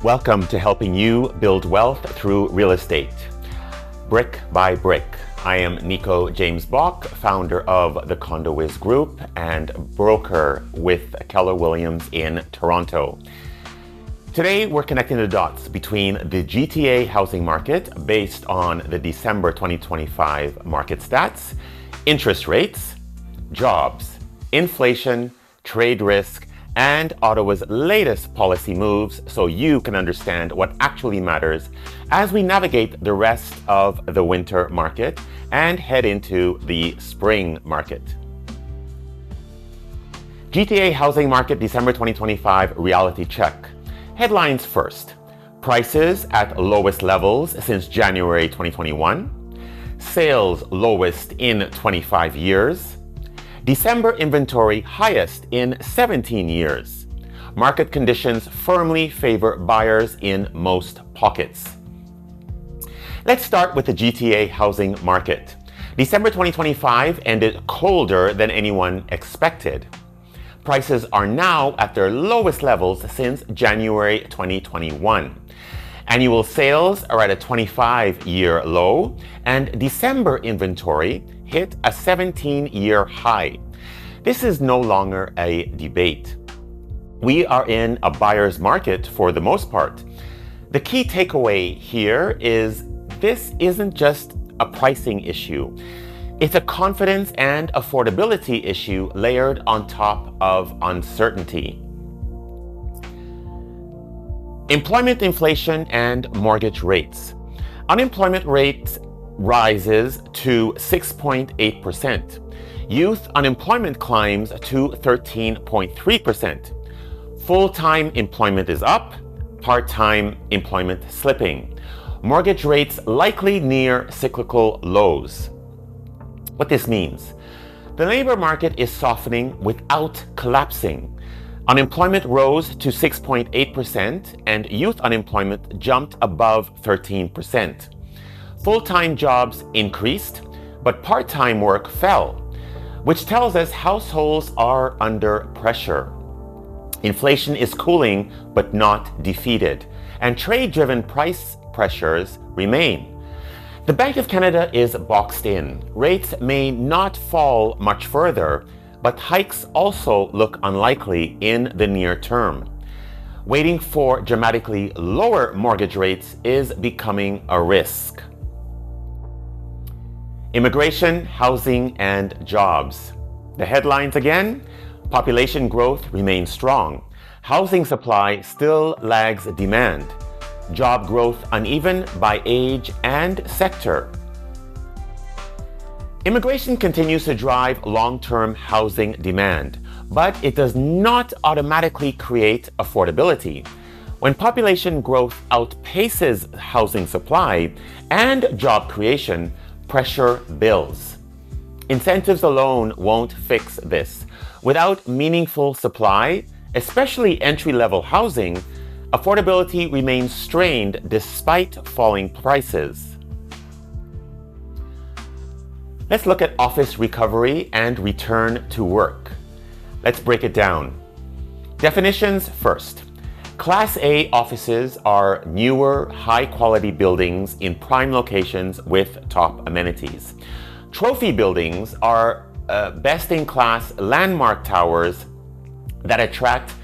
Welcome to helping you build wealth through real estate, brick by brick. I am Nico James-Bock, founder of the CondoWiz Group and broker with Keller Williams in Toronto. Today, we're connecting the dots between the GTA housing market based on the December 2025 market stats, interest rates, jobs, inflation, trade risk, and Ottawa's latest policy moves so you can understand what actually matters as we navigate the rest of the winter market and head into the spring market. GTA housing market December 2025 reality check. Headlines first. Prices at lowest levels since January 2021. Sales lowest in 25 years. December inventory highest in 17 years. Market conditions firmly favor buyers in most pockets. Let's start with the GTA housing market. December 2025 ended colder than anyone expected. Prices are now at their lowest levels since January 2021. Annual sales are at a 25-year low, and December inventory hit a 17-year high. This is no longer a debate. We are in a buyer's market for the most part. The key takeaway here is this isn't just a pricing issue. It's a confidence and affordability issue layered on top of uncertainty. Employment inflation and mortgage rates. Unemployment rate rises to 6.8%. Youth unemployment climbs to 13.3%. Full-time employment is up, part-time employment slipping. Mortgage rates likely near cyclical lows. What this means? The labor market is softening without collapsing. Unemployment rose to 6.8% and youth unemployment jumped above 13%. Full-time jobs increased, but part-time work fell, which tells us households are under pressure. Inflation is cooling, but not defeated, and trade-driven price pressures remain. The Bank of Canada is boxed in. Rates may not fall much further, but hikes also look unlikely in the near term. Waiting for dramatically lower mortgage rates is becoming a risk. Immigration, housing, and jobs. The headlines again: population growth remains strong. Housing supply still lags demand. Job growth uneven by age and sector. Immigration continues to drive long-term housing demand, but it does not automatically create affordability. When population growth outpaces housing supply and job creation, pressure builds. Incentives alone won't fix this. Without meaningful supply, especially entry-level housing, affordability remains strained despite falling prices. Let's look at office recovery and return to work. Let's break it down. Definitions first. Class A offices are newer, high-quality buildings in prime locations with top amenities. Trophy buildings are best-in-class landmark towers that attract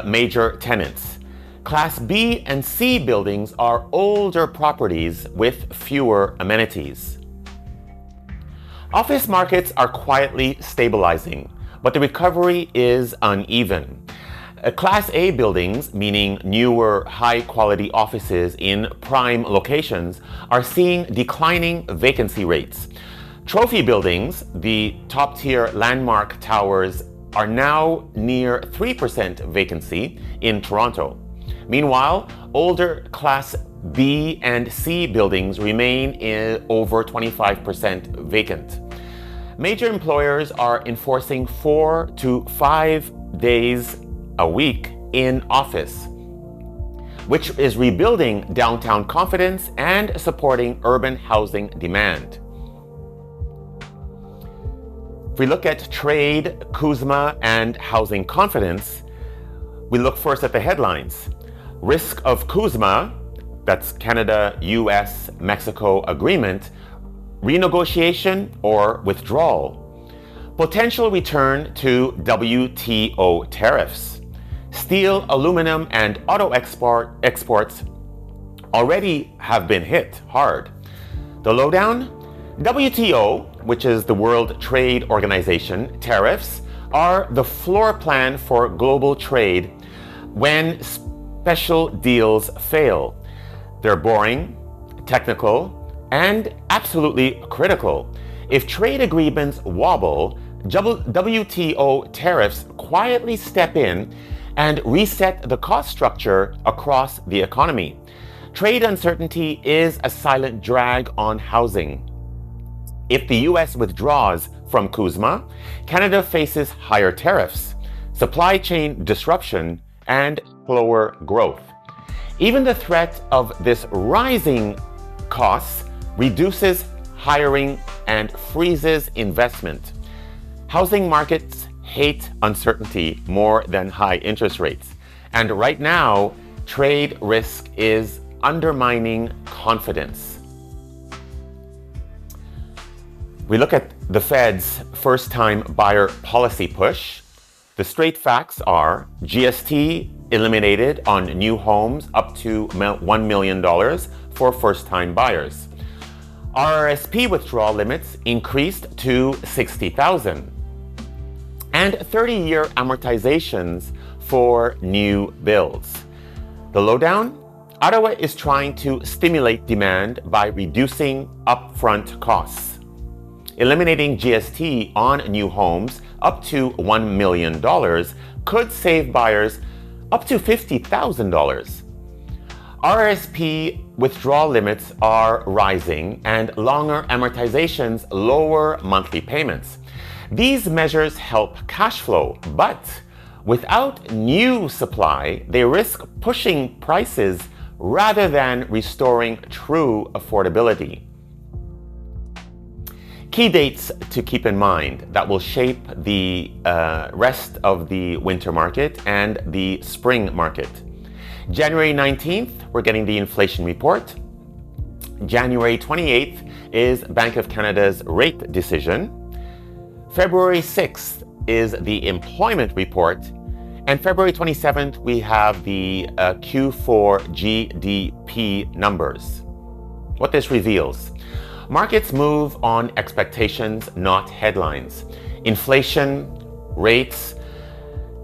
major tenants. Class B and C buildings are older properties with fewer amenities. Office markets are quietly stabilizing, but the recovery is uneven. Class A buildings, meaning newer, high-quality offices in prime locations, are seeing declining vacancy rates. Trophy buildings, the top-tier landmark towers, are now near 3% vacancy in Toronto. Meanwhile, older Class B and C buildings remain over 25% vacant. Major employers are enforcing 4 to 5 days a week in office, which is rebuilding downtown confidence and supporting urban housing demand. If we look at trade, CUSMA, and housing confidence, we look first at the headlines. Risk of CUSMA, that's Canada, US, Mexico agreement, renegotiation or withdrawal. Potential return to WTO tariffs. Steel, aluminum, and auto exports already have been hit hard. The lowdown? WTO, which is the World Trade Organization, tariffs are the floor plan for global trade when special deals fail. They're boring, technical, and absolutely critical. If trade agreements wobble, WTO tariffs quietly step in and reset the cost structure across the economy. Trade uncertainty is a silent drag on housing. If the US withdraws from CUSMA, Canada faces higher tariffs, supply chain disruption, and slower growth. Even the threat of this rising costs reduces hiring and freezes investment. Housing markets hate uncertainty more than high interest rates. And right now, trade risk is undermining confidence. We look at the Fed's first-time buyer policy push. The straight facts are GST eliminated on new homes up to $1 million for first-time buyers. RRSP withdrawal limits increased to $60,000. And 30-year amortizations for new builds. The lowdown? Ottawa is trying to stimulate demand by reducing upfront costs. Eliminating GST on new homes up to $1 million could save buyers up to $50,000. RRSP withdrawal limits are rising and longer amortizations lower monthly payments. These measures help cash flow, but without new supply, they risk pushing prices rather than restoring true affordability. Key dates to keep in mind that will shape the rest of the winter market and the spring market. January 19th, we're getting the inflation report. January 28th is Bank of Canada's rate decision. February 6th is the employment report. And February 27th, we have the Q4 GDP numbers. What this reveals: markets move on expectations, not headlines. Inflation, rates,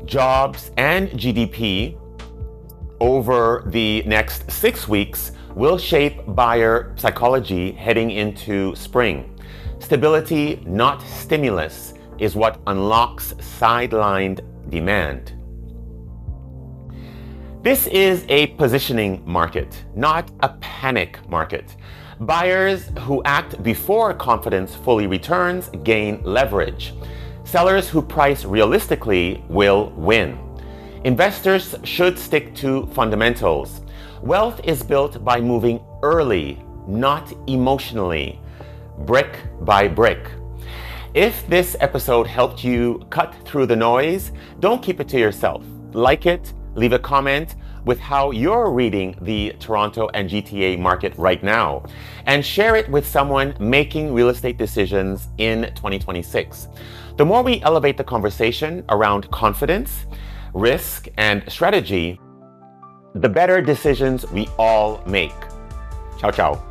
jobs, and GDP over the next 6 weeks will shape buyer psychology heading into spring. Stability, not stimulus, is what unlocks sidelined demand. This is a positioning market, not a panic market. Buyers who act before confidence fully returns gain leverage. Sellers who price realistically will win. Investors should stick to fundamentals. Wealth is built by moving early, not emotionally, brick by brick. If this episode helped you cut through the noise, don't keep it to yourself. Like it, leave a comment with how you're reading the Toronto and GTA market right now, and share it with someone making real estate decisions in 2026. The more we elevate the conversation around confidence, risk, and strategy, the better decisions we all make. Ciao, ciao.